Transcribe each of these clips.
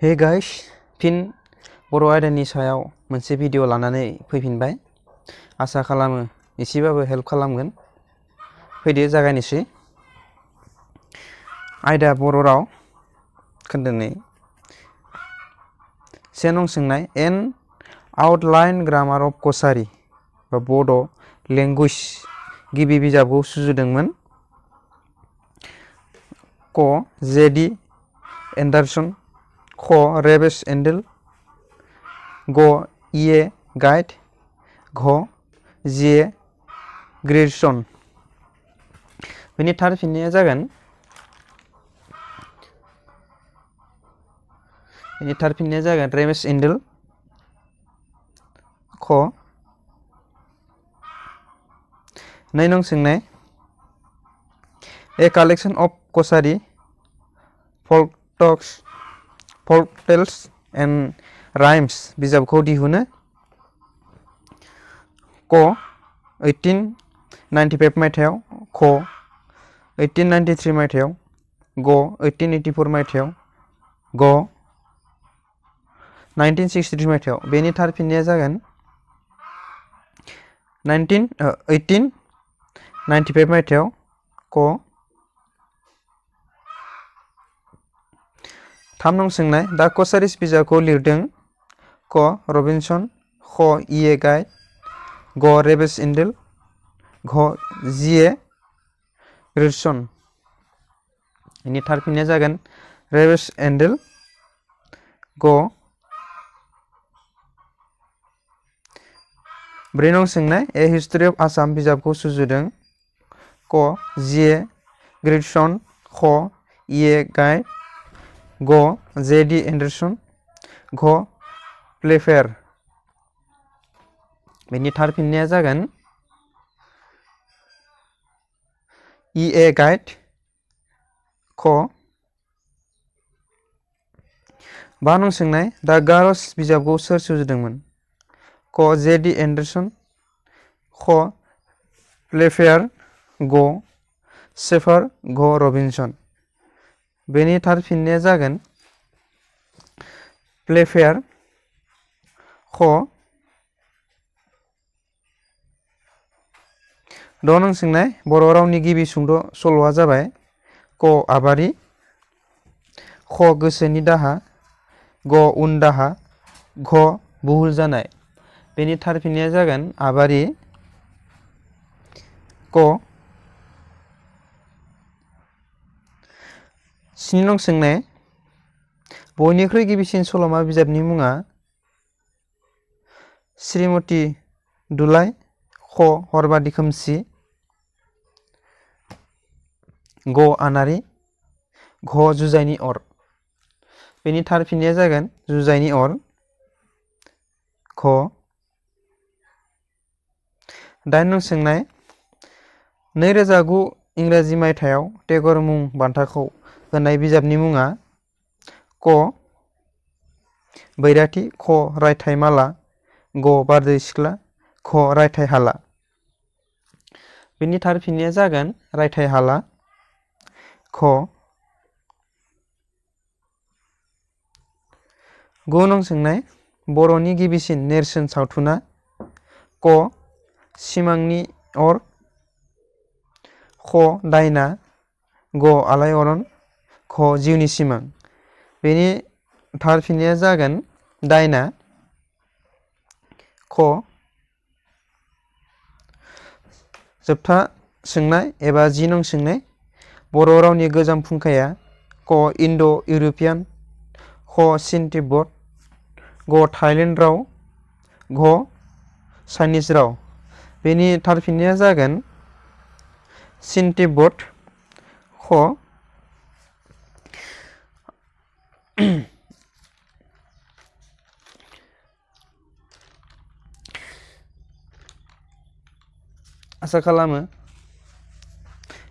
Hey guys, फिन बर' आयदानि सायाव मोनसे भिडिअ लानानै फैफिनबाय। आसा खालामो एसेबाबो हेल्प खालामगोन। फैदो जागायनोसै। आयदा बर' राव खोन्दो 2 से नं सोंनाय N outline grammar of Kasari बा बड' लेंगुवेज गिबि बिजाबखौ सुजुदोंमोन क जे.डी. एन्डारसन, ख रेबेस एन्डेल, ग इ.ए. गाइड, घ जी.ए. ग्रियर्सन। बेनि थार फिननाया जागोन रेबेस एन्डेल, ख। नै नं सोंनाय a collection of Kachari folk tales and rhymes बिजाबखौ दिहुनो क 1895 मायथाइयाव, ख 1893 मायथाइयाव, ग 1884 मायथाइयाव, ग 1963 मायथाइयाव। बेनि थार फिननाया जागोन 1895 मायथाइयाव, क। 3 नं सोंनाय दा कसारिस बिजाबखौ लिरदों क रबिनसन, ख इ.ए. गाइड, ग रेबेस एन्डेल, घ जी.ए. ग्रियर्सन। बेनि थार फिननाया जागोन रेबेस एन्डेल, ग। 4 नं सोंनाय ए हिस्ट्रि अफ आसाम बिजाबखौ सुजुदों क जी.ए. ग्रियर्सन, ख इ.ए. गाइड, ग जे.डी. एन्डारसन, घ प्लेफेयार। बेनि थार फिननाया जागोन इ.ए. गाइड, ख। 5 नं सोंनाय दा गार'स बिजाबखौ सोर सुजुदोंमोन क जे.डी. एन्डारसन, ख प्लेफेयार, ग सेफार, घ रबिनसन। बेनि थार फिननाया जागोन प्लेफेयार, ख। 6 नं सोंनाय बर' रावनि गिबि सुंद' सल'आ जाबाय क आबारि, ख गोसोनि दाहा, ग उन दाहा, घ बुहुल जानाय। बेनि थार फिननाया जागोन आबारि, क। 7 नं सोंनाय बयनिख्रुइ गिबिसिन सल'मा बिजाबनि मुङा श्रीमती दुलाइ, ख हरबादि खोमसि, ग आनारि, घ जुजाइनि अर। बेनि थार फिननाया जागोन जुजाइनि अर, घ। 8 नं सोंनाय 2009 इंराजि मायथाइयाव टेगर मुं बान्थाखौ होनाय बिजाबनि मुङा क बैराथि, ख रायथाइमाला, ग बारदै सिख्ला, ख रायथाइहाला। बेनि थार फिननाया जागोन रायथाइहाला, ख। 9 नं सोंनाय बर'नि गिबिसिन नेरसोन सावथुना क सिमांनि अर, ख दायना, ग आलायअरन, ख जिउनि सिमां। बेनि थार फिननाया जागोन दायना, ख। जोबथा सोंनाय एबा 10 नं सोंनाय बर' रावनि गोजाम फुंखाया क इन्ड' इउर'पियान, ख चीन तिब्बत, ग थाइलेण्ड राव, घ चाइनिज राव। बेनि थार फिननाया जागोन चीन तिब्बत, ख। आसा खालामो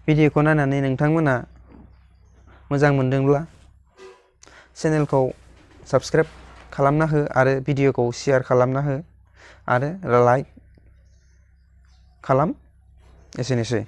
भिडिअखौ नायनानै नोंथांमोना मोजां मोनदोंब्ला चेनेलखौ साबस्क्राइब खालामना हो आरो भिडिअखौ शेयार खालामना हो आरो लाइक खालाम। एसेनोसै।